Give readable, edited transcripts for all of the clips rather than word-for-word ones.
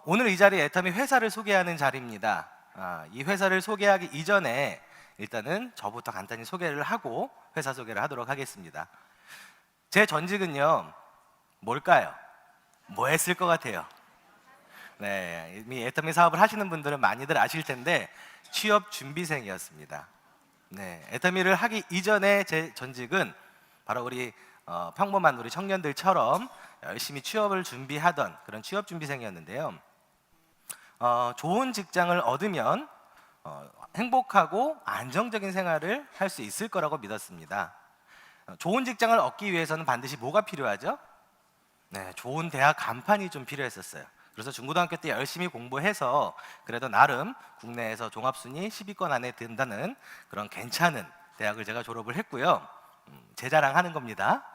오늘 이 자리 애터미 회사를 소개하는 자리입니다. 이 회사를 소개하기 이전에 일단은 저부터 간단히 소개를 하고 회사 소개를 하도록 하겠습니다. 제 전직은요, 뭘까요? 뭐 했을 것 같아요? 네, 이미 애터미 사업을 하시는 분들은 많이들 아실 텐데 취업 준비생이었습니다. 네, 애터미를 하기 이전에 제 전직은 바로 우리 평범한 우리 청년들처럼 열심히 취업을 준비하던 그런 취업 준비생이었는데요. 좋은 직장을 얻으면 행복하고 안정적인 생활을 할 수 있을 거라고 믿었습니다. 좋은 직장을 얻기 위해서는 반드시 뭐가 필요하죠? 네, 좋은 대학 간판이 좀 필요했었어요. 그래서 중고등학교 때 열심히 공부해서 그래도 나름 국내에서 종합순위 10위권 안에 든다는 그런 괜찮은 대학을 제가 졸업을 했고요. 제 자랑하는 겁니다.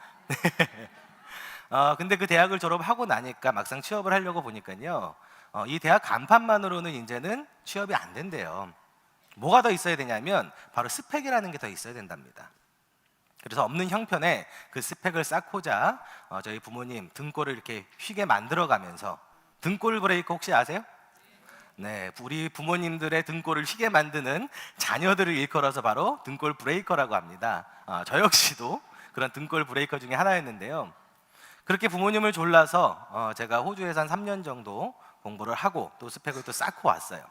근데 그 대학을 졸업하고 나니까 막상 취업을 하려고 보니까요, 이 대학 간판만으로는 이제는 취업이 안 된대요. 뭐가 더 있어야 되냐면 바로 스펙이라는 게 더 있어야 된답니다. 그래서 없는 형편에 그 스펙을 쌓고자 저희 부모님 등골을 이렇게 휘게 만들어가면서, 등골 브레이커 혹시 아세요? 네, 우리 부모님들의 등골을 휘게 만드는 자녀들을 일컬어서 바로 등골 브레이커라고 합니다. 저 역시도 그런 등골 브레이커 중에 하나였는데요. 그렇게 부모님을 졸라서 제가 호주에서 한 3년 정도 공부를 하고 또 스펙을 또 쌓고 왔어요.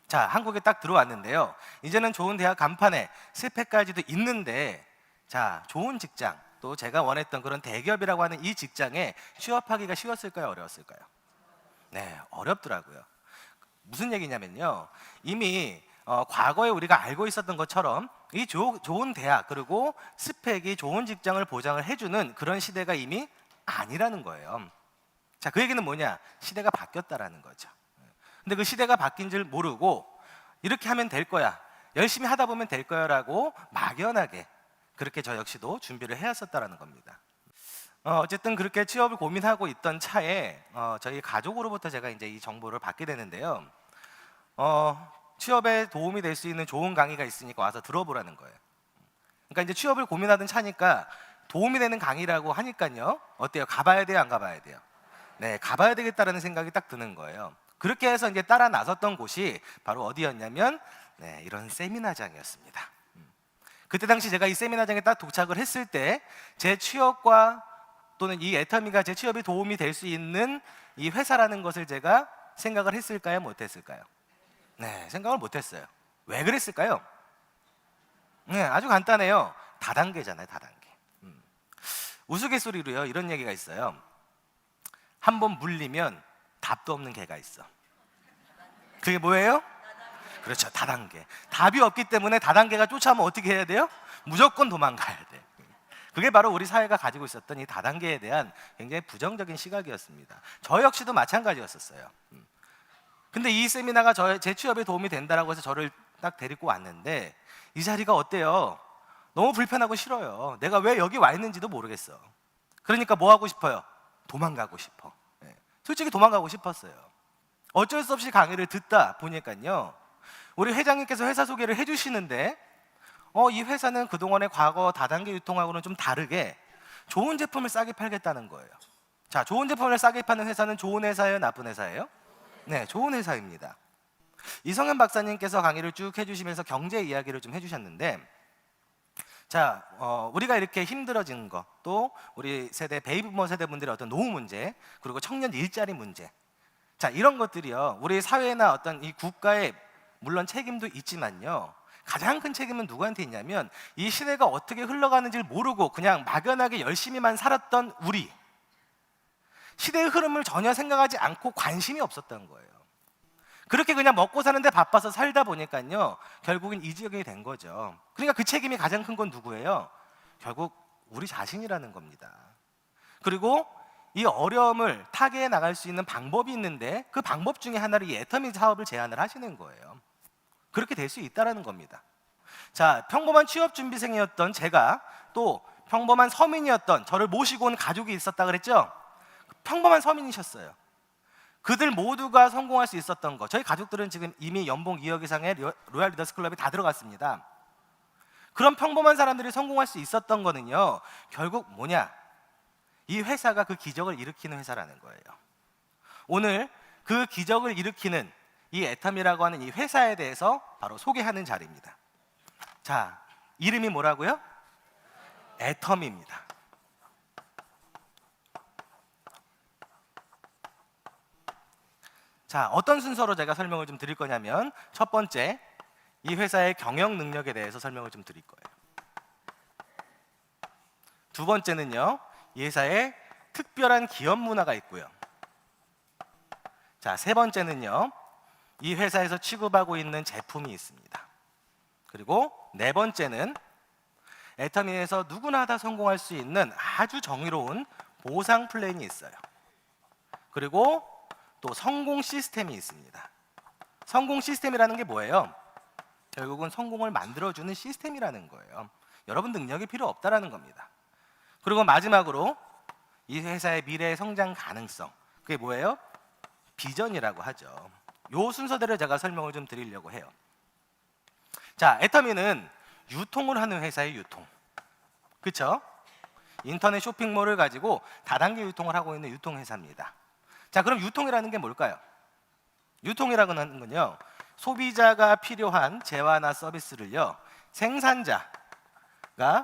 자, 한국에 딱 들어왔는데요. 이제는 좋은 대학 간판에 스펙까지도 있는데, 자, 좋은 직장, 또 제가 원했던 그런 대기업이라고 하는 이 직장에 취업하기가 쉬웠을까요? 어려웠을까요? 네, 어렵더라고요. 무슨 얘기냐면요, 이미 과거에 우리가 알고 있었던 것처럼 이 좋은 대학 그리고 스펙이 좋은 직장을 보장을 해주는 그런 시대가 이미 아니라는 거예요. 자, 그 얘기는 뭐냐? 시대가 바뀌었다라는 거죠. 근데 그 시대가 바뀐 줄 모르고 이렇게 하면 될 거야, 열심히 하다 보면 될 거야 라고 막연하게 그렇게 저 역시도 준비를 해왔었다라는 겁니다. 어쨌든 그렇게 취업을 고민하고 있던 차에 저희 가족으로부터 제가 이제 이 정보를 받게 되는데요. 취업에 도움이 될 수 있는 좋은 강의가 있으니까 와서 들어보라는 거예요. 그러니까 이제 취업을 고민하던 차니까 도움이 되는 강의라고 하니까요, 어때요? 가봐야 돼요, 안 가봐야 돼요? 네, 가봐야 되겠다라는 생각이 딱 드는 거예요. 그렇게 해서 이제 따라 나섰던 곳이 바로 어디였냐면, 네, 이런 세미나장이었습니다. 그때 당시 제가 이 세미나장에 딱 도착을 했을 때 제 취업과 또는 이 애터미가 제 취업에 도움이 될 수 있는 이 회사라는 것을 제가 생각을 했을까요? 못했을까요? 네, 생각을 못했어요. 왜 그랬을까요? 네, 아주 간단해요. 다단계잖아요, 다단계. 우스갯소리로요, 이런 얘기가 있어요. 한 번 물리면 답도 없는 개가 있어. 그게 뭐예요? 그렇죠, 다단계. 답이 없기 때문에 다단계가 쫓아오면 어떻게 해야 돼요? 무조건 도망가야 돼. 그게 바로 우리 사회가 가지고 있었던 이 다단계에 대한 굉장히 부정적인 시각이었습니다. 저 역시도 마찬가지였었어요. 근데 이 세미나가 제 취업에 도움이 된다라고 해서 저를 딱 데리고 왔는데, 이 자리가 어때요? 너무 불편하고 싫어요. 내가 왜 여기 와 있는지도 모르겠어. 그러니까 뭐 하고 싶어요? 도망가고 싶어. 네. 솔직히 도망가고 싶었어요. 어쩔 수 없이 강의를 듣다 보니까요, 우리 회장님께서 회사 소개를 해주시는데 이 회사는 그동안의 과거 다단계 유통하고는 좀 다르게 좋은 제품을 싸게 팔겠다는 거예요. 자, 좋은 제품을 싸게 파는 회사는 좋은 회사예요, 나쁜 회사예요? 네, 좋은 회사입니다. 이성현 박사님께서 강의를 쭉 해주시면서 경제 이야기를 좀 해주셨는데, 자, 우리가 이렇게 힘들어지는 것, 또 우리 세대 베이비부머 세대분들의 어떤 노후 문제, 그리고 청년 일자리 문제, 자, 이런 것들이요, 우리 사회나 어떤 이 국가의 물론 책임도 있지만요, 가장 큰 책임은 누구한테 있냐면 이 시대가 어떻게 흘러가는지를 모르고 그냥 막연하게 열심히만 살았던 우리, 시대의 흐름을 전혀 생각하지 않고 관심이 없었던 거예요. 그렇게 그냥 먹고 사는데 바빠서 살다 보니까요, 결국은 이 지경이 된 거죠. 그러니까 그 책임이 가장 큰 건 누구예요? 결국 우리 자신이라는 겁니다. 그리고 이 어려움을 타개해 나갈 수 있는 방법이 있는데 그 방법 중에 하나를 이 애터미 사업을 제안을 하시는 거예요. 그렇게 될 수 있다는 겁니다. 자, 평범한 취업준비생이었던 제가 또 평범한 서민이었던 저를 모시고 온 가족이 있었다 그랬죠? 평범한 서민이셨어요. 그들 모두가 성공할 수 있었던 거, 저희 가족들은 지금 이미 연봉 2억 이상의 로얄 리더스 클럽에 다 들어갔습니다. 그런 평범한 사람들이 성공할 수 있었던 거는요, 결국 뭐냐? 이 회사가 그 기적을 일으키는 회사라는 거예요. 오늘 그 기적을 일으키는 이 애텀이라고 하는 이 회사에 대해서 바로 소개하는 자리입니다. 자, 이름이 뭐라고요? 애텀입니다. 자, 어떤 순서로 제가 설명을 좀 드릴 거냐면, 첫 번째, 이 회사의 경영 능력에 대해서 설명을 좀 드릴 거예요. 두 번째는요, 이 회사에 특별한 기업 문화가 있고요. 자, 세 번째는요, 이 회사에서 취급하고 있는 제품이 있습니다. 그리고 네 번째는 애터미에서 누구나 다 성공할 수 있는 아주 정의로운 보상 플랜이 있어요. 그리고 또 성공 시스템이 있습니다. 성공 시스템이라는 게 뭐예요? 결국은 성공을 만들어주는 시스템이라는 거예요. 여러분 능력이 필요 없다라는 겁니다. 그리고 마지막으로 이 회사의 미래의 성장 가능성, 그게 뭐예요? 비전이라고 하죠. 요 순서대로 제가 설명을 좀 드리려고 해요. 자, 애터미는 유통을 하는 회사의 유통, 그렇죠? 인터넷 쇼핑몰을 가지고 다단계 유통을 하고 있는 유통회사입니다. 자, 그럼 유통이라는 게 뭘까요? 유통이라고 하는 건요, 소비자가 필요한 재화나 서비스를요, 생산자가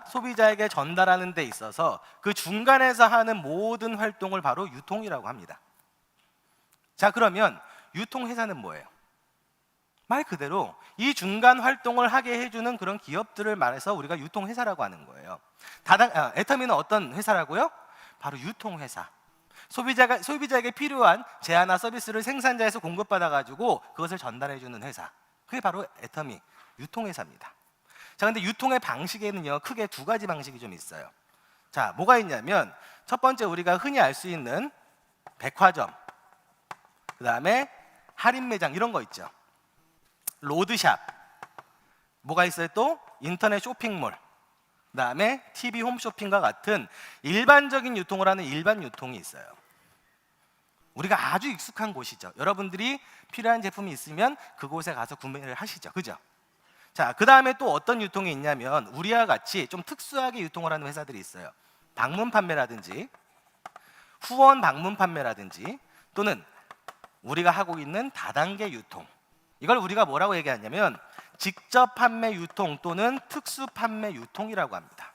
소비자에게 전달하는 데 있어서 그 중간에서 하는 모든 활동을 바로 유통이라고 합니다. 자, 그러면 유통회사는 뭐예요? 말 그대로 이 중간 활동을 하게 해주는 그런 기업들을 말해서 우리가 유통회사라고 하는 거예요. 애터미는 어떤 회사라고요? 바로 유통회사. 소비자에게 필요한 재화나 서비스를 생산자에서 공급받아가지고 그것을 전달해주는 회사. 그게 바로 애터미, 유통회사입니다. 자, 근데 유통의 방식에는요, 크게 두 가지 방식이 좀 있어요. 자, 뭐가 있냐면, 첫 번째 우리가 흔히 알 수 있는 백화점, 그 다음에 할인 매장 이런 거 있죠. 로드샵, 뭐가 있어요 또? 인터넷 쇼핑몰, 그 다음에 TV 홈쇼핑과 같은 일반적인 유통을 하는 일반 유통이 있어요. 우리가 아주 익숙한 곳이죠. 여러분들이 필요한 제품이 있으면 그곳에 가서 구매를 하시죠, 그죠? 자, 그 다음에 또 어떤 유통이 있냐면, 우리와 같이 좀 특수하게 유통을 하는 회사들이 있어요. 방문 판매라든지 후원 방문 판매라든지, 또는 우리가 하고 있는 다단계 유통, 이걸 우리가 뭐라고 얘기하냐면 직접 판매 유통 또는 특수 판매 유통이라고 합니다.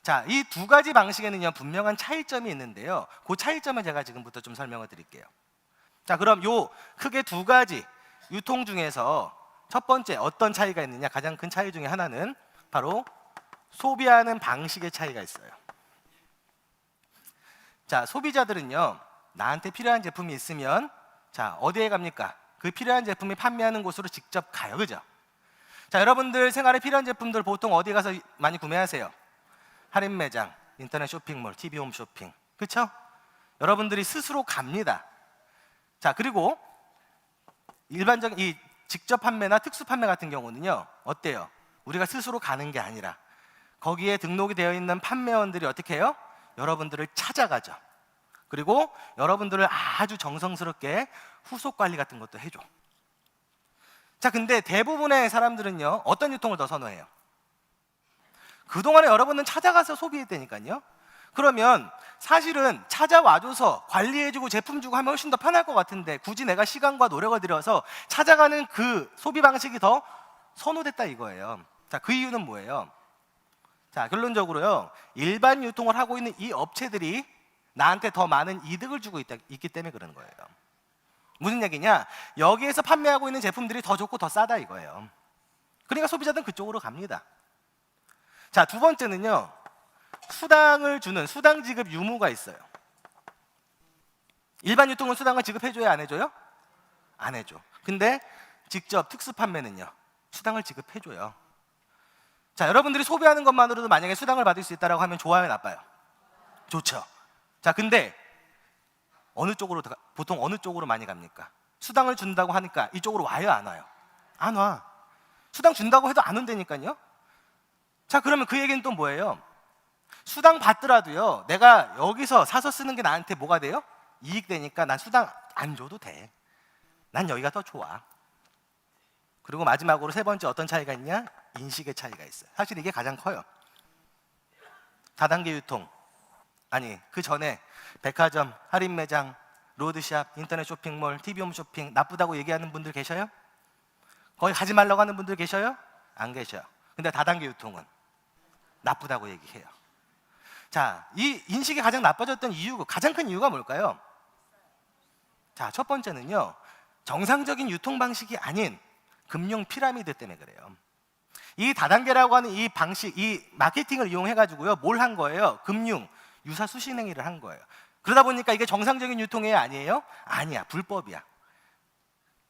자, 이 두 가지 방식에는요, 분명한 차이점이 있는데요, 그 차이점을 제가 지금부터 좀 설명을 드릴게요. 자, 그럼 요 크게 두 가지 유통 중에서 첫 번째 어떤 차이가 있느냐, 가장 큰 차이 중에 하나는 바로 소비하는 방식의 차이가 있어요. 자, 소비자들은요, 나한테 필요한 제품이 있으면 자, 어디에 갑니까? 그 필요한 제품이 판매하는 곳으로 직접 가요, 그죠? 자, 여러분들 생활에 필요한 제품들 보통 어디 가서 많이 구매하세요? 할인 매장, 인터넷 쇼핑몰, TV 홈쇼핑, 그렇죠? 여러분들이 스스로 갑니다. 자, 그리고 일반적인 이 직접 판매나 특수 판매 같은 경우는요, 어때요? 우리가 스스로 가는 게 아니라 거기에 등록이 되어 있는 판매원들이 어떻게 해요? 여러분들을 찾아가죠. 그리고 여러분들을 아주 정성스럽게 후속 관리 같은 것도 해줘. 자, 근데 대부분의 사람들은요, 어떤 유통을 더 선호해요? 그동안에 여러분은 찾아가서 소비했다니까요. 그러면 사실은 찾아와줘서 관리해주고 제품 주고 하면 훨씬 더 편할 것 같은데, 굳이 내가 시간과 노력을 들여서 찾아가는 그 소비 방식이 더 선호됐다 이거예요. 자, 그 이유는 뭐예요? 자, 결론적으로요, 일반 유통을 하고 있는 이 업체들이 나한테 더 많은 이득을 주고 있기 때문에 그런 거예요. 무슨 얘기냐? 여기에서 판매하고 있는 제품들이 더 좋고 더 싸다 이거예요. 그러니까 소비자들은 그쪽으로 갑니다. 자, 두 번째는요, 수당을 주는 수당 지급 유무가 있어요. 일반 유통은 수당을 지급해줘요, 안 해줘요? 안 해줘. 근데 직접 특수 판매는요, 수당을 지급해줘요. 자, 여러분들이 소비하는 것만으로도 만약에 수당을 받을 수 있다고 하면 좋아요, 나빠요? 좋죠. 자, 근데 보통 어느 쪽으로 많이 갑니까? 수당을 준다고 하니까 이쪽으로 와요, 안 와요? 안 와. 수당 준다고 해도 안 온다니까요. 자, 그러면 그 얘기는 또 뭐예요? 수당 받더라도요, 내가 여기서 사서 쓰는 게 나한테 뭐가 돼요? 이익 되니까 난 수당 안 줘도 돼. 난 여기가 더 좋아. 그리고 마지막으로 세 번째 어떤 차이가 있냐? 인식의 차이가 있어요. 사실 이게 가장 커요. 다단계 유통, 아니 그 전에 백화점, 할인 매장, 로드샵, 인터넷 쇼핑몰, TV 홈쇼핑 나쁘다고 얘기하는 분들 계셔요? 거기 가지 말라고 하는 분들 계셔요? 안 계셔요. 근데 다단계 유통은 나쁘다고 얘기해요. 자, 이 인식이 가장 나빠졌던 이유, 가장 큰 이유가 뭘까요? 자, 첫 번째는요, 정상적인 유통 방식이 아닌 금융 피라미드 때문에 그래요. 이 다단계라고 하는 이 방식, 이 마케팅을 이용해 가지고요, 뭘 한 거예요? 금융 유사 수신 행위를 한 거예요. 그러다 보니까 이게 정상적인 유통이 아니에요? 아니야, 불법이야.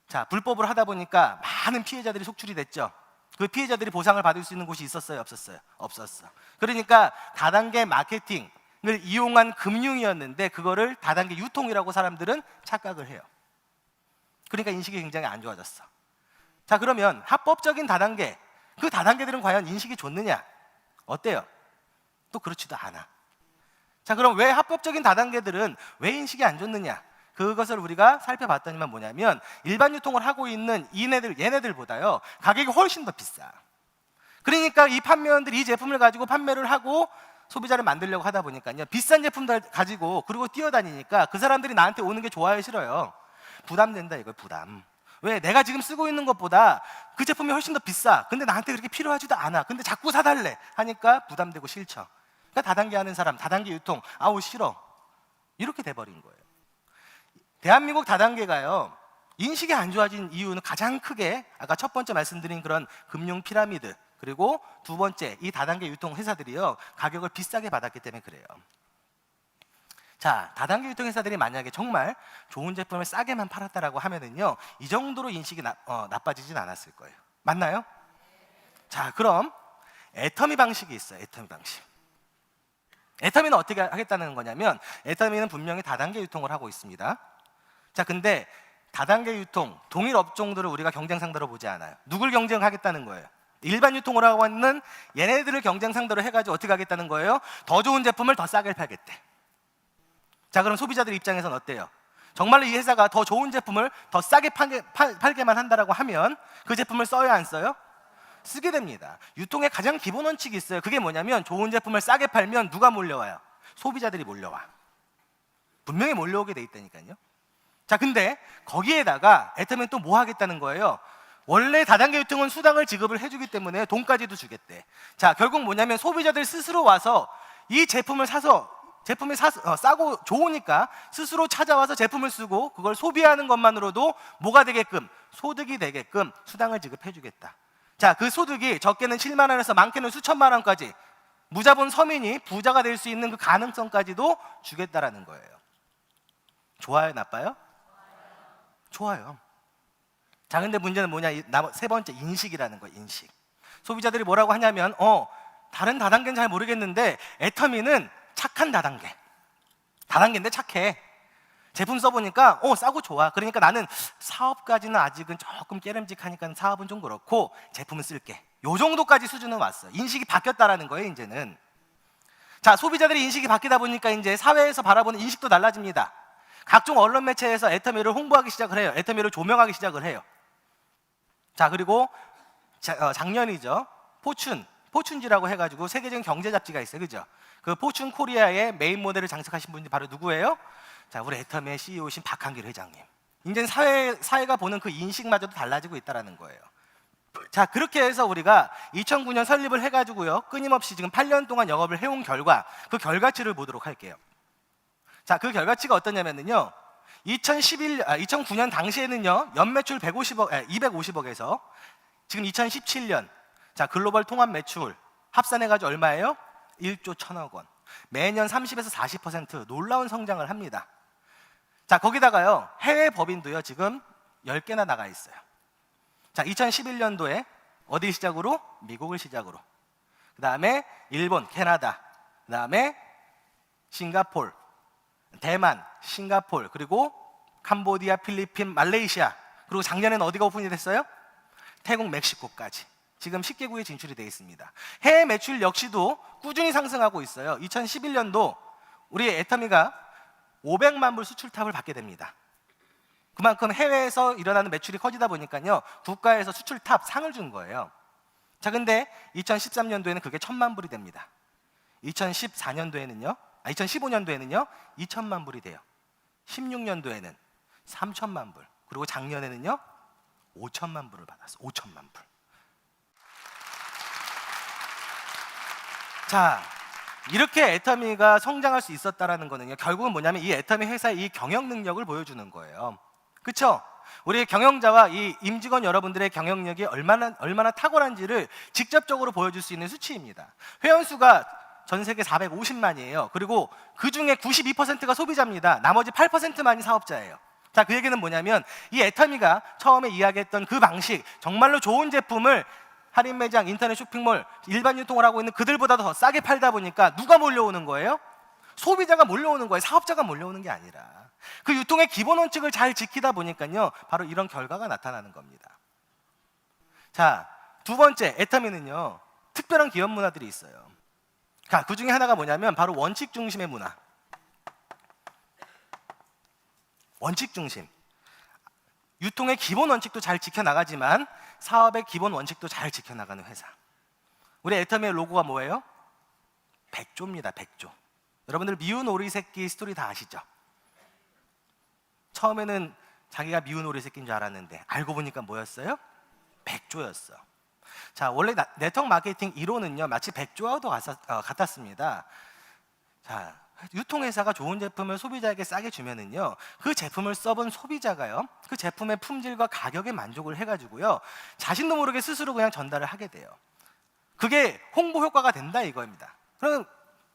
자, 불법으로 하다 보니까 많은 피해자들이 속출이 됐죠. 그 피해자들이 보상을 받을 수 있는 곳이 있었어요, 없었어요? 없었어. 그러니까 다단계 마케팅을 이용한 금융이었는데 그거를 다단계 유통이라고 사람들은 착각을 해요. 그러니까 인식이 굉장히 안 좋아졌어. 자, 그러면 합법적인 다단계, 그 다단계들은 과연 인식이 좋느냐? 어때요? 또 그렇지도 않아. 자, 그럼 왜 합법적인 다단계들은 왜 인식이 안 좋느냐? 그것을 우리가 살펴봤더니만 뭐냐면 일반 유통을 하고 있는 얘네들보다요 가격이 훨씬 더 비싸. 그러니까 이 판매원들이 이 제품을 가지고 판매를 하고 소비자를 만들려고 하다 보니까요, 비싼 제품들 가지고 그리고 뛰어다니니까 그 사람들이 나한테 오는 게 좋아요, 싫어요? 부담된다, 이거 부담. 왜? 내가 지금 쓰고 있는 것보다 그 제품이 훨씬 더 비싸. 근데 나한테 그렇게 필요하지도 않아. 근데 자꾸 사달래 하니까 부담되고 싫죠. 그러니까 다단계 하는 사람, 다단계 유통, 아우 싫어. 이렇게 돼버린 거예요. 대한민국 다단계가요, 인식이 안 좋아진 이유는 가장 크게 아까 첫 번째 말씀드린 그런 금융 피라미드, 그리고 두 번째 이 다단계 유통 회사들이요 가격을 비싸게 받았기 때문에 그래요. 자, 다단계 유통 회사들이 만약에 정말 좋은 제품을 싸게만 팔았다라고 하면은요 이 정도로 인식이 나빠지진 않았을 거예요. 맞나요? 자, 그럼 애터미 방식이 있어요. 애터미 방식. 애터미는 어떻게 하겠다는 거냐면 애터미는 분명히 다단계 유통을 하고 있습니다. 자, 근데 다단계 유통, 동일 업종들을 우리가 경쟁 상대로 보지 않아요. 누굴 경쟁하겠다는 거예요? 일반 유통을 하고 있는 얘네들을 경쟁 상대로 해가지고 어떻게 하겠다는 거예요? 더 좋은 제품을 더 싸게 팔겠대. 자, 그럼 소비자들 입장에서는 어때요? 정말로 이 회사가 더 좋은 제품을 더 싸게 팔게만 한다라고 하면 그 제품을 써요, 안 써요? 쓰게 됩니다. 유통의 가장 기본 원칙이 있어요. 그게 뭐냐면 좋은 제품을 싸게 팔면 누가 몰려와요? 소비자들이 몰려와. 분명히 몰려오게 돼 있다니까요. 자, 근데 거기에다가 애터미는 또 뭐 하겠다는 거예요? 원래 다단계 유통은 수당을 지급을 해주기 때문에 돈까지도 주겠대. 자, 결국 뭐냐면 소비자들 스스로 와서 이 제품을 사서 제품이 싸고 좋으니까 스스로 찾아와서 제품을 쓰고 그걸 소비하는 것만으로도 뭐가 되게끔? 소득이 되게끔 수당을 지급해 주겠다. 자, 그 소득이 적게는 7만 원에서 많게는 수천만 원까지 무자본 서민이 부자가 될 수 있는 그 가능성까지도 주겠다라는 거예요. 좋아요, 나빠요? 좋아요. 자, 근데 문제는 뭐냐? 세 번째, 인식이라는 거예요. 인식. 소비자들이 뭐라고 하냐면 다른 다단계는 잘 모르겠는데 애터미는 착한 다단계인데 착해. 제품 써보니까 싸고 좋아. 그러니까 나는 사업까지는 아직은 조금 깨름직하니까 사업은 좀 그렇고 제품은 쓸게. 요 정도까지 수준은 왔어. 인식이 바뀌었다라는 거예요, 이제는. 자, 소비자들의 인식이 바뀌다 보니까 이제 사회에서 바라보는 인식도 달라집니다. 각종 언론 매체에서 애터미를 홍보하기 시작을 해요. 애터미를 조명하기 시작을 해요. 자, 그리고 작년이죠. 포춘지라고 해가지고 세계적인 경제 잡지가 있어요, 그죠? 그 포춘 코리아의 메인 모델을 장식하신 분이 바로 누구예요? 자, 우리 애터미의 CEO이신 박한길 회장님. 이제 사회가 보는 그 인식마저도 달라지고 있다라는 거예요. 자, 그렇게 해서 우리가 2009년 설립을 해가지고요 끊임없이 지금 8년 동안 영업을 해온 결과, 그 결과치를 보도록 할게요. 자, 그 결과치가 어떠냐면요 2009년 당시에는요 연매출 250억에서 지금 2017년 자 글로벌 통합 매출 합산해가지고 얼마예요? 1조 1천억 원. 매년 30에서 40% 놀라운 성장을 합니다. 자, 거기다가요 해외 법인도요 지금 10개나 나가 있어요. 자, 2011년도에 어디 시작으로? 미국을 시작으로. 그 다음에 일본, 캐나다, 그 다음에 싱가폴, 대만, 싱가폴, 그리고 캄보디아, 필리핀, 말레이시아, 그리고 작년에는 어디가 오픈이 됐어요? 태국, 멕시코까지 지금 10개국에 진출이 되어 있습니다. 해외 매출 역시도 꾸준히 상승하고 있어요. 2011년도 우리 애터미가 500만 불 수출탑을 받게 됩니다. 그만큼 해외에서 일어나는 매출이 커지다 보니까요 국가에서 수출탑 상을 준 거예요. 자, 근데 2013년도에는 그게 1,000만 불이 됩니다. 2015년도에는요 2천만 불이 돼요. 16년도에는 3천만 불, 그리고 작년에는요 5천만 불을 받았어. 5천만 불. 자, 이렇게 애터미가 성장할 수 있었다라는 거는요, 결국은 뭐냐면 이 애터미 회사의 이 경영 능력을 보여주는 거예요. 그렇죠? 우리 경영자와 이 임직원 여러분들의 경영력이 얼마나 탁월한지를 직접적으로 보여줄 수 있는 수치입니다. 회원 수가 전 세계 450만이에요. 그리고 그 중에 92%가 소비자입니다. 나머지 8%만이 사업자예요. 자, 그 얘기는 뭐냐면 이 애터미가 처음에 이야기했던 그 방식, 정말로 좋은 제품을 할인 매장, 인터넷 쇼핑몰, 일반 유통을 하고 있는 그들보다 더 싸게 팔다 보니까 누가 몰려오는 거예요? 소비자가 몰려오는 거예요. 사업자가 몰려오는 게 아니라. 그 유통의 기본 원칙을 잘 지키다 보니까요, 바로 이런 결과가 나타나는 겁니다. 자, 두 번째, 애터미는요 특별한 기업 문화들이 있어요. 그 중에 하나가 뭐냐면 바로 원칙 중심의 문화. 원칙 중심. 유통의 기본 원칙도 잘 지켜나가지만 사업의 기본 원칙도 잘 지켜나가는 회사. 우리 애터미의 로고가 뭐예요? 백조입니다. 백조. 여러분들 미운 오리 새끼 스토리 다 아시죠? 처음에는 자기가 미운 오리 새끼인 줄 알았는데 알고 보니까 뭐였어요? 백조였어. 자, 원래 네트워크 마케팅 이론은요 마치 백조와도 같았습니다. 자, 유통회사가 좋은 제품을 소비자에게 싸게 주면은요, 그 제품을 써본 소비자가요, 그 제품의 품질과 가격에 만족을 해가지고요, 자신도 모르게 스스로 그냥 전달을 하게 돼요. 그게 홍보 효과가 된다 이거입니다. 그럼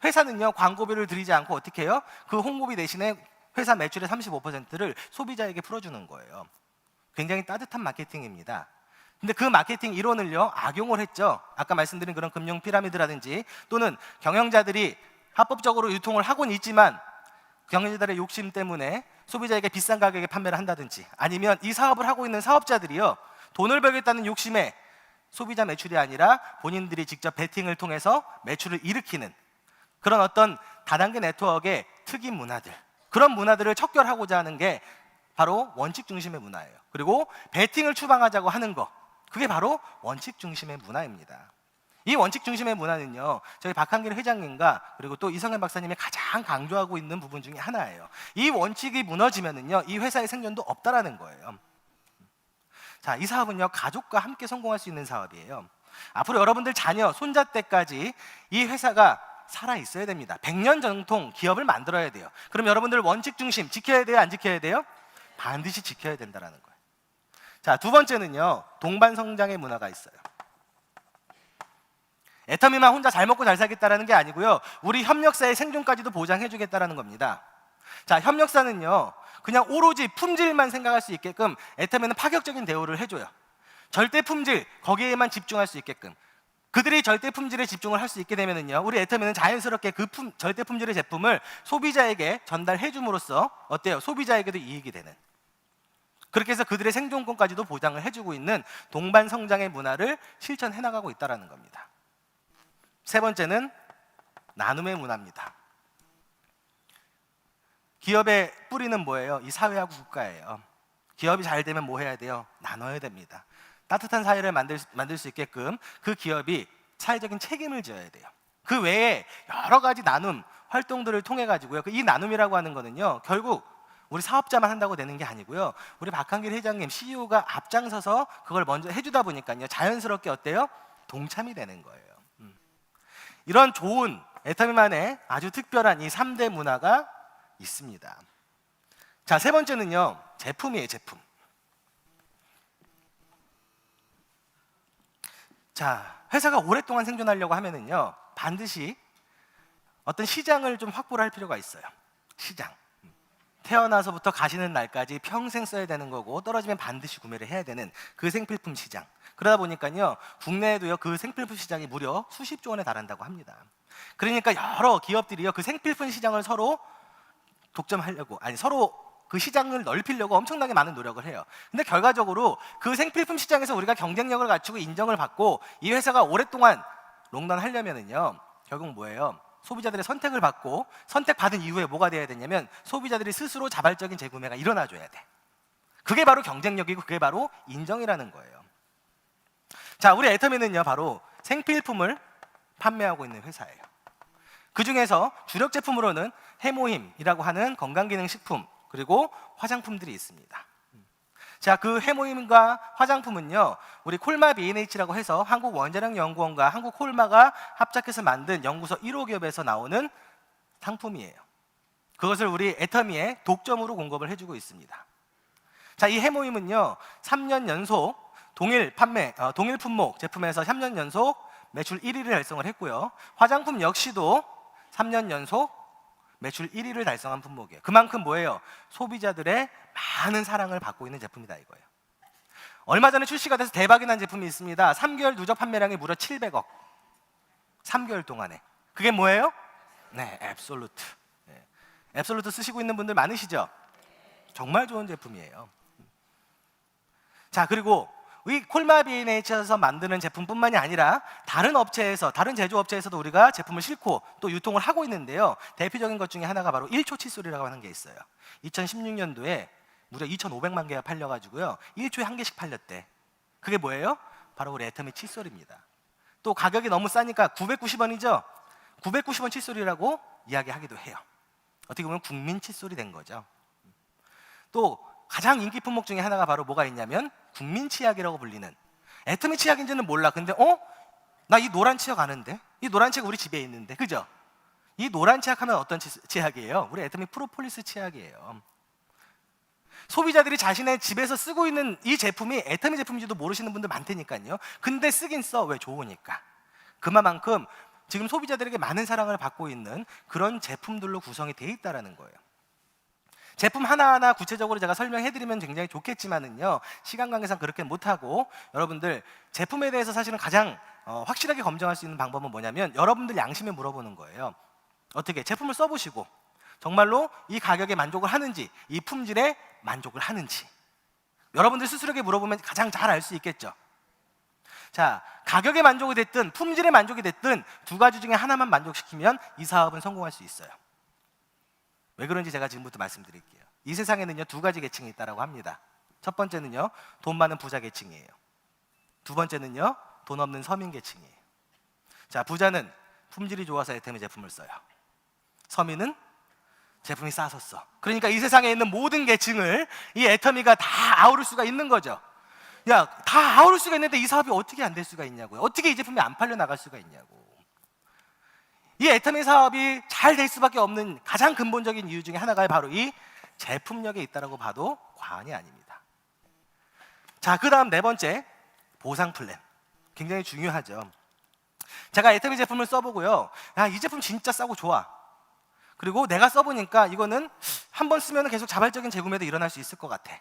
회사는요, 광고비를 들이지 않고 어떻게 해요? 그 홍보비 대신에 회사 매출의 35%를 소비자에게 풀어주는 거예요. 굉장히 따뜻한 마케팅입니다. 근데 그 마케팅 이론을요, 악용을 했죠. 아까 말씀드린 그런 금융 피라미드라든지 또는 경영자들이 합법적으로 유통을 하고는 있지만 경영자들의 욕심 때문에 소비자에게 비싼 가격에 판매를 한다든지, 아니면 이 사업을 하고 있는 사업자들이요, 돈을 벌겠다는 욕심에 소비자 매출이 아니라 본인들이 직접 베팅을 통해서 매출을 일으키는 그런 어떤 다단계 네트워크의 특이 문화들, 그런 문화들을 척결하고자 하는 게 바로 원칙 중심의 문화예요. 그리고 베팅을 추방하자고 하는 거, 그게 바로 원칙 중심의 문화입니다. 이 원칙 중심의 문화는요, 저희 박한길 회장님과 그리고 또 이성현 박사님이 가장 강조하고 있는 부분 중에 하나예요. 이 원칙이 무너지면은요, 이 회사의 생존도 없다라는 거예요. 자, 이 사업은요, 가족과 함께 성공할 수 있는 사업이에요. 앞으로 여러분들 자녀, 손자 때까지 이 회사가 살아 있어야 됩니다. 100년 전통 기업을 만들어야 돼요. 그럼 여러분들 원칙 중심 지켜야 돼요, 안 지켜야 돼요? 반드시 지켜야 된다라는 거예요. 자, 두 번째는요, 동반 성장의 문화가 있어요. 애터미만 혼자 잘 먹고 잘 살겠다라는 게 아니고요, 우리 협력사의 생존까지도 보장해 주겠다라는 겁니다. 자, 협력사는요, 그냥 오로지 품질만 생각할 수 있게끔 애터미는 파격적인 대우를 해줘요. 절대 품질, 거기에만 집중할 수 있게끔. 그들이 절대 품질에 집중을 할 수 있게 되면은요, 우리 애터미는 자연스럽게 그 절대 품질의 제품을 소비자에게 전달해 줌으로써 어때요? 소비자에게도 이익이 되는. 그렇게 해서 그들의 생존권까지도 보장을 해주고 있는 동반 성장의 문화를 실천해 나가고 있다는 겁니다. 세 번째는 나눔의 문화입니다. 기업의 뿌리는 뭐예요? 이 사회하고 국가예요. 기업이 잘 되면 뭐 해야 돼요? 나눠야 됩니다. 따뜻한 사회를 만들 수 있게끔 그 기업이 사회적인 책임을 져야 돼요. 그 외에 여러 가지 나눔 활동들을 통해 가지고요, 이 나눔이라고 하는 거는요, 결국 우리 사업자만 한다고 되는 게 아니고요, 우리 박한길 회장님 CEO가 앞장서서 그걸 먼저 해주다 보니까요, 자연스럽게 어때요? 동참이 되는 거예요. 이런 좋은 애터미만의 아주 특별한 이 3대 문화가 있습니다. 자, 세 번째는요, 제품이에요. 제품. 자, 회사가 오랫동안 생존하려고 하면은요, 반드시 어떤 시장을 좀 확보를 할 필요가 있어요. 시장. 태어나서부터 가시는 날까지 평생 써야 되는 거고, 떨어지면 반드시 구매를 해야 되는 그 생필품 시장. 그러다 보니까요, 국내에도요, 그 생필품 시장이 무려 수십조 원에 달한다고 합니다. 그러니까 여러 기업들이요, 그 생필품 시장을 서로 독점하려고, 아니 서로 그 시장을 넓히려고 엄청나게 많은 노력을 해요. 근데 결과적으로 그 생필품 시장에서 우리가 경쟁력을 갖추고 인정을 받고 이 회사가 오랫동안 롱런하려면은요, 결국 뭐예요? 소비자들의 선택을 받고, 선택받은 이후에 뭐가 돼야 되냐면 소비자들이 스스로 자발적인 재구매가 일어나줘야 돼. 그게 바로 경쟁력이고 그게 바로 인정이라는 거예요. 자, 우리 애터미는요, 바로 생필품을 판매하고 있는 회사예요. 그 중에서 주력 제품으로는 해모힘이라고 하는 건강기능식품, 그리고 화장품들이 있습니다. 자, 그 해모임과 화장품은요, 우리 콜마 B&H라고 해서 한국원자력연구원과 한국콜마가 합작해서 만든 연구소 1호 기업에서 나오는 상품이에요. 그것을 우리 애터미에 독점으로 공급을 해주고 있습니다. 자, 이 해모임은요 3년 연속 동일 품목 제품에서 3년 연속 매출 1위를 달성을 했고요. 화장품 역시도 3년 연속 매출 1위를 달성한 품목이에요. 그만큼 뭐예요? 소비자들의 많은 사랑을 받고 있는 제품이다 이거예요. 얼마 전에 출시가 돼서 대박이 난 제품이 있습니다. 3개월 누적 판매량이 무려 700억. 3개월 동안에. 그게 뭐예요? 네, 앱솔루트. 네. 앱솔루트 쓰시고 있는 분들 많으시죠? 정말 좋은 제품이에요. 자, 그리고 이 콜마 B&H에서 만드는 제품뿐만이 아니라 다른 업체에서, 다른 제조업체에서도 우리가 제품을 싣고 또 유통을 하고 있는데요. 대표적인 것 중에 하나가 바로 1초 칫솔이라고 하는 게 있어요. 2016년도에 무려 2,500만 개가 팔려가지고요 1초에 한 개씩 팔렸대. 그게 뭐예요? 바로 우리 애터미 칫솔입니다. 또 가격이 너무 싸니까 990원이죠? 990원 칫솔이라고 이야기하기도 해요. 어떻게 보면 국민 칫솔이 된 거죠. 또 가장 인기 품목 중에 하나가 바로 뭐가 있냐면 국민 치약이라고 불리는, 애터미 치약인지는 몰라. 근데 나 이 노란 치약 아는데? 이 노란 치약 우리 집에 있는데, 그죠? 이 노란 치약 하면 어떤 치약이에요? 우리 애터미 프로폴리스 치약이에요. 소비자들이 자신의 집에서 쓰고 있는 이 제품이 애터미 제품인지도 모르시는 분들 많다니까요. 근데 쓰긴 써. 왜? 좋으니까. 그만큼 지금 소비자들에게 많은 사랑을 받고 있는 그런 제품들로 구성이 되어 있다는 거예요. 제품 하나하나 구체적으로 제가 설명해드리면 굉장히 좋겠지만은요, 시간 관계상 그렇게 못하고, 여러분들 제품에 대해서 사실은 가장 확실하게 검증할 수 있는 방법은 뭐냐면 여러분들 양심에 물어보는 거예요. 어떻게 제품을 써보시고 정말로 이 가격에 만족을 하는지, 이 품질에 만족을 하는지 여러분들 스스로에게 물어보면 가장 잘 알 수 있겠죠. 자, 가격에 만족이 됐든 품질에 만족이 됐든 두 가지 중에 하나만 만족시키면 이 사업은 성공할 수 있어요. 왜 그런지 제가 지금부터 말씀드릴게요. 이 세상에는요 두 가지 계층이 있다고 합니다. 첫 번째는요 돈 많은 부자 계층이에요. 두 번째는요 돈 없는 서민 계층이에요. 자, 부자는 품질이 좋아서 애터미 제품을 써요. 서민은 제품이 싸서 써. 그러니까 이 세상에 있는 모든 계층을 이 애터미가 다 아우를 수가 있는 거죠. 야, 다 아우를 수가 있는데 이 사업이 어떻게 안 될 수가 있냐고요. 어떻게 이 제품이 안 팔려 나갈 수가 있냐고. 이 애터미 사업이 잘 될 수밖에 없는 가장 근본적인 이유 중에 하나가 바로 이 제품력에 있다고 봐도 과언이 아닙니다. 자, 그 다음 네 번째, 보상 플랜. 굉장히 중요하죠. 제가 애터미 제품을 써보고요, 이 제품 진짜 싸고 좋아. 그리고 내가 써보니까 이거는 한번 쓰면 계속 자발적인 재구매도 일어날 수 있을 것 같아.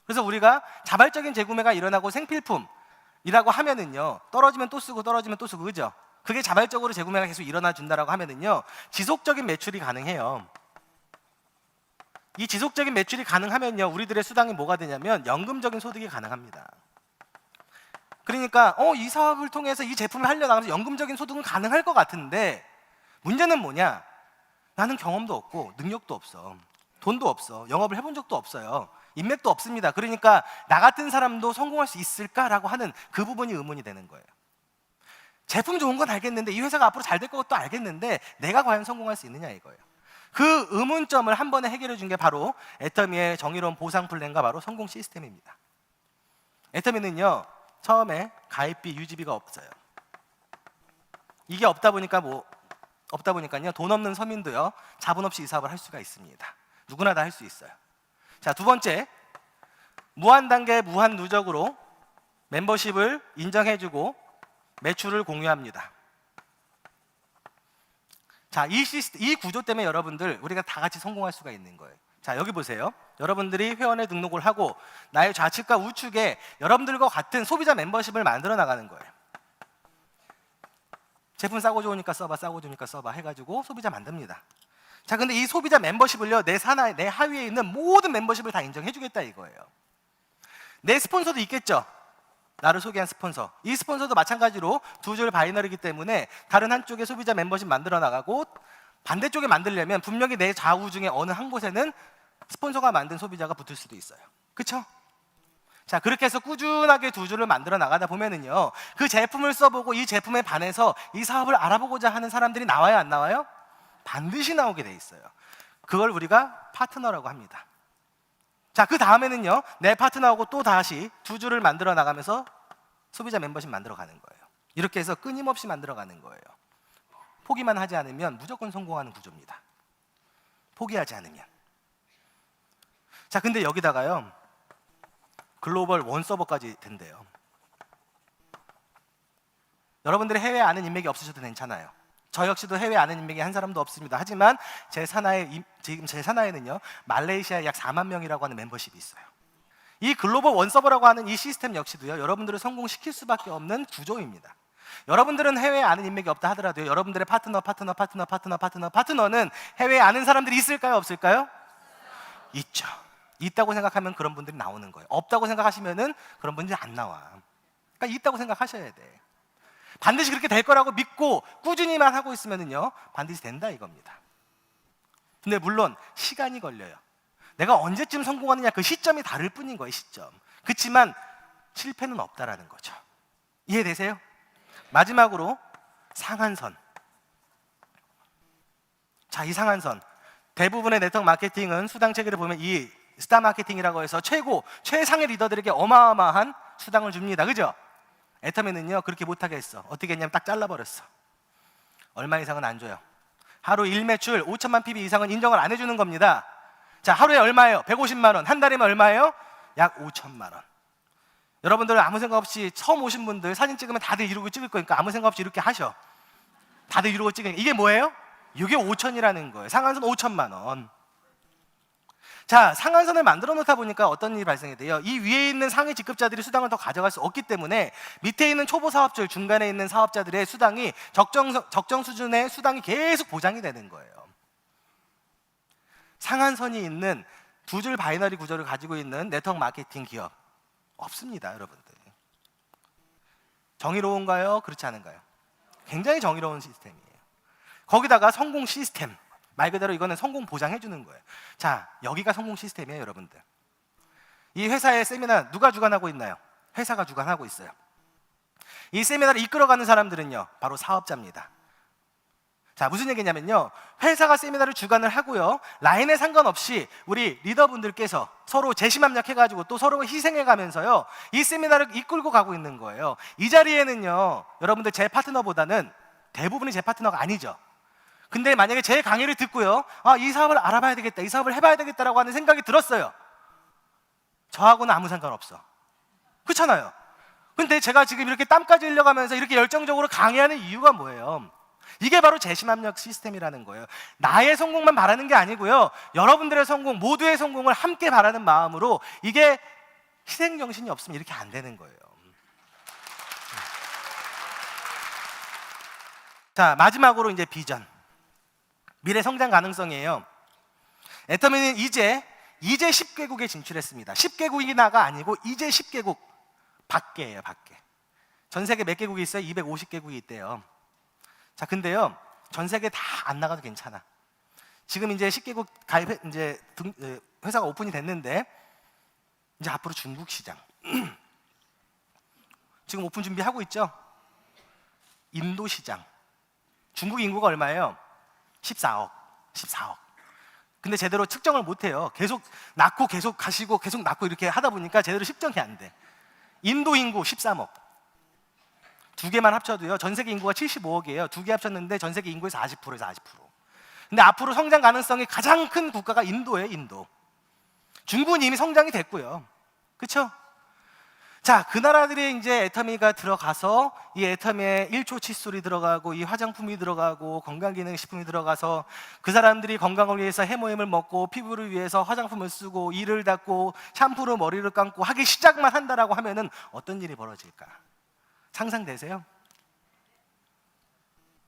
그래서 우리가 자발적인 재구매가 일어나고 생필품이라고 하면은요, 떨어지면 또 쓰고 떨어지면 또 쓰고, 그죠? 그게 자발적으로 재구매가 계속 일어나 준다라고 하면은요 지속적인 매출이 가능해요. 이 지속적인 매출이 가능하면요 우리들의 수당이 뭐가 되냐면 연금적인 소득이 가능합니다. 그러니까 이 사업을 통해서 이 제품을 하려나가면서 연금적인 소득은 가능할 것 같은데, 문제는 뭐냐? 나는 경험도 없고 능력도 없어, 돈도 없어, 영업을 해본 적도 없어요, 인맥도 없습니다. 그러니까 나 같은 사람도 성공할 수 있을까라고 하는 그 부분이 의문이 되는 거예요. 제품 좋은 건 알겠는데, 이 회사가 앞으로 잘 될 것도 알겠는데 내가 과연 성공할 수 있느냐 이거예요. 그 의문점을 한 번에 해결해 준 게 바로 애터미의 정의로운 보상 플랜과 바로 성공 시스템입니다. 애터미는요 처음에 가입비, 유지비가 없어요. 이게 없다 보니까요 돈 없는 서민도요 자본 없이 이 사업을 할 수가 있습니다. 누구나 다 할 수 있어요. 자, 두 번째, 무한 단계 무한 누적으로 멤버십을 인정해주고 매출을 공유합니다. 자, 이 구조 때문에 여러분들 우리가 다 같이 성공할 수가 있는 거예요. 자, 여기 보세요. 여러분들이 회원에 등록을 하고 나의 좌측과 우측에 여러분들과 같은 소비자 멤버십을 만들어 나가는 거예요. 제품 싸고 좋으니까 써봐, 싸고 좋으니까 써봐 해가지고 소비자 만듭니다. 자, 근데 이 소비자 멤버십을요 내 하위에 있는 모든 멤버십을 다 인정해주겠다 이거예요. 내 스폰서도 있겠죠. 나를 소개한 스폰서, 이 스폰서도 마찬가지로 두 줄 바이너리이기 때문에 다른 한쪽에 소비자 멤버십 만들어 나가고 반대쪽에 만들려면 분명히 내 좌우 중에 어느 한 곳에는 스폰서가 만든 소비자가 붙을 수도 있어요. 그렇죠? 자, 그렇게 해서 꾸준하게 두 줄을 만들어 나가다 보면은요 그 제품을 써보고 이 제품에 반해서 이 사업을 알아보고자 하는 사람들이 나와요, 안 나와요? 반드시 나오게 돼 있어요. 그걸 우리가 파트너라고 합니다. 자, 그 다음에는요, 내 파트너하고 또 다시 두 줄을 만들어 나가면서 소비자 멤버십 만들어 가는 거예요. 이렇게 해서 끊임없이 만들어 가는 거예요. 포기만 하지 않으면 무조건 성공하는 구조입니다. 포기하지 않으면. 자, 근데 여기다가요, 글로벌 원 서버까지 된대요. 여러분들이 해외에 아는 인맥이 없으셔도 괜찮아요. 저 역시도 해외에 아는 인맥이 한 사람도 없습니다. 하지만 지금 제 산하에는요, 말레이시아에 약 4만 명이라고 하는 멤버십이 있어요. 이 글로벌 원 서버라고 하는 이 시스템 역시도요, 여러분들을 성공시킬 수밖에 없는 구조입니다. 여러분들은 해외에 아는 인맥이 없다 하더라도요, 여러분들의 파트너는 해외에 아는 사람들이 있을까요, 없을까요? 있죠. 있다고 생각하면 그런 분들이 나오는 거예요. 없다고 생각하시면은 그런 분들이 안 나와. 그러니까 있다고 생각하셔야 돼. 반드시 그렇게 될 거라고 믿고 꾸준히만 하고 있으면은요, 반드시 된다 이겁니다. 근데 물론 시간이 걸려요. 내가 언제쯤 성공하느냐, 그 시점이 다를 뿐인 거예요, 시점. 그렇지만 실패는 없다라는 거죠. 이해되세요? 마지막으로 상한선. 자, 이 상한선. 대부분의 네트워크 마케팅은 수당 체계를 보면 이 스타 마케팅이라고 해서 최상의 리더들에게 어마어마한 수당을 줍니다. 그죠? 애터미는요, 그렇게 못하게 했어. 어떻게 했냐면 딱 잘라버렸어. 얼마 이상은 안 줘요. 하루 1매출 5천만 PB 이상은 인정을 안 해주는 겁니다. 자, 하루에 얼마예요? 150만 원. 한 달이면 얼마예요? 약 5천만 원. 여러분들 아무 생각 없이 처음 오신 분들 사진 찍으면 다들 이러고 찍을 거니까 아무 생각 없이 이렇게 하셔. 다들 이러고 찍으니까 이게 뭐예요? 이게 5천이라는 거예요. 상한선 5천만 원. 자, 상한선을 만들어 놓다 보니까 어떤 일이 발생이 돼요? 이 위에 있는 상위 직급자들이 수당을 더 가져갈 수 없기 때문에 밑에 있는 초보 사업주들, 중간에 있는 사업자들의 수당이 적정 수준의 수당이 계속 보장이 되는 거예요. 상한선이 있는 두 줄 바이너리 구조를 가지고 있는 네트워크 마케팅 기업 없습니다, 여러분들. 정의로운가요? 그렇지 않은가요? 굉장히 정의로운 시스템이에요. 거기다가 성공 시스템, 말 그대로 이거는 성공 보장해 주는 거예요. 자, 여기가 성공 시스템이에요, 여러분들. 이 회사의 세미나 누가 주관하고 있나요? 회사가 주관하고 있어요. 이 세미나를 이끌어가는 사람들은요, 바로 사업자입니다. 자, 무슨 얘기냐면요, 회사가 세미나를 주관을 하고요, 라인에 상관없이 우리 리더분들께서 서로 재심합력해가지고 또 서로 희생해가면서요, 이 세미나를 이끌고 가고 있는 거예요. 이 자리에는요, 여러분들 제 파트너보다는 대부분이 제 파트너가 아니죠. 근데 만약에 제 강의를 듣고요, 이 사업을 알아봐야 되겠다, 이 사업을 해봐야 되겠다라고 하는 생각이 들었어요. 저하고는 아무 상관없어. 그렇잖아요. 근데 제가 지금 이렇게 땀까지 흘려가면서 이렇게 열정적으로 강의하는 이유가 뭐예요? 이게 바로 재심합력 시스템이라는 거예요. 나의 성공만 바라는 게 아니고요, 여러분들의 성공, 모두의 성공을 함께 바라는 마음으로, 이게 희생정신이 없으면 이렇게 안 되는 거예요. 자, 마지막으로 이제 비전, 미래 성장 가능성이에요. 애터미는 이제 10개국에 진출했습니다. 10개국이나가 아니고 이제 10개국 밖에예요, 밖에. 전 세계 몇 개국이 있어요? 250개국이 있대요. 자, 근데요, 전 세계 다 안 나가도 괜찮아. 지금 이제 10개국 회사가 오픈이 됐는데, 이제 앞으로 중국 시장 지금 오픈 준비하고 있죠? 인도 시장. 중국 인구가 얼마예요? 14억. 근데 제대로 측정을 못 해요. 계속 낳고 계속 가시고 계속 낳고 이렇게 하다 보니까 제대로 측정이 안 돼. 인도 인구 13억. 두 개만 합쳐도요, 전 세계 인구가 75억이에요. 두 개 합쳤는데 전 세계 인구의 40%에서 40%. 근데 앞으로 성장 가능성이 가장 큰 국가가 인도예요, 인도. 중국은 이미 성장이 됐고요. 그렇죠? 자, 그 나라들이 이제 애터미가 들어가서 이 애터미에 1초 칫솔이 들어가고 이 화장품이 들어가고 건강기능식품이 들어가서 그 사람들이 건강을 위해서 해모임을 먹고 피부를 위해서 화장품을 쓰고 이를 닦고 샴푸로 머리를 감고 하기 시작만 한다라고 하면은 어떤 일이 벌어질까? 상상되세요?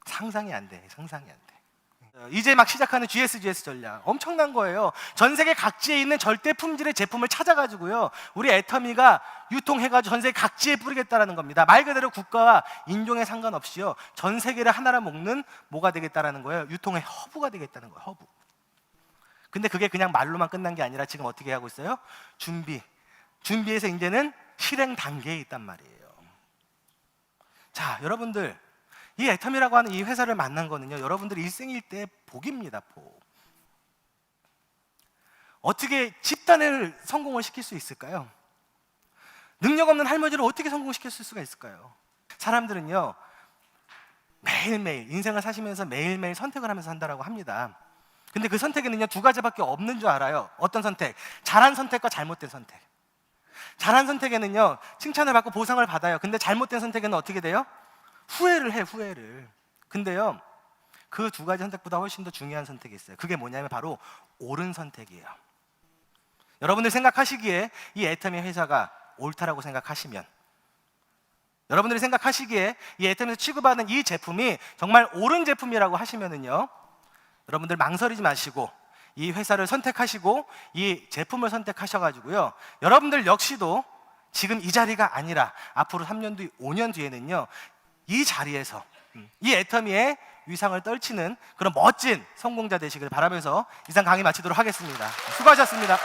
상상이 안 돼. 이제 막 시작하는 GS 전략 엄청난 거예요. 전 세계 각지에 있는 절대 품질의 제품을 찾아가지고요, 우리 애터미가 유통해가지고 전 세계 각지에 뿌리겠다라는 겁니다. 말 그대로 국가와 인종에 상관없이요, 전 세계를 하나로 먹는 뭐가 되겠다라는 거예요? 유통의 허브가 되겠다는 거예요, 허브. 근데 그게 그냥 말로만 끝난 게 아니라 지금 어떻게 하고 있어요? 준비해서 이제는 실행 단계에 있단 말이에요. 자, 여러분들, 이 애터미라고 하는 이 회사를 만난 거는요, 여러분들 일생일대의 복입니다, 복. 어떻게 집단을 성공을 시킬 수 있을까요? 능력 없는 할머니를 어떻게 성공시킬 수가 있을까요? 사람들은요, 매일매일 인생을 사시면서 매일매일 선택을 하면서 산다고 합니다. 근데 그 선택에는요, 두 가지밖에 없는 줄 알아요. 어떤 선택? 잘한 선택과 잘못된 선택. 잘한 선택에는요, 칭찬을 받고 보상을 받아요. 근데 잘못된 선택에는 어떻게 돼요? 후회를 해, 후회를. 근데요, 그 두 가지 선택보다 훨씬 더 중요한 선택이 있어요. 그게 뭐냐면 바로 옳은 선택이에요. 여러분들 생각하시기에 이 애터미 회사가 옳다라고 생각하시면, 여러분들이 생각하시기에 이 애터미에서 취급하는 이 제품이 정말 옳은 제품이라고 하시면은요, 여러분들 망설이지 마시고 이 회사를 선택하시고 이 제품을 선택하셔가지고요, 여러분들 역시도 지금 이 자리가 아니라 앞으로 3년 뒤, 5년 뒤에는요, 이 자리에서 이 애터미의 위상을 떨치는 그런 멋진 성공자 되시길 바라면서 이상 강의 마치도록 하겠습니다. 수고하셨습니다.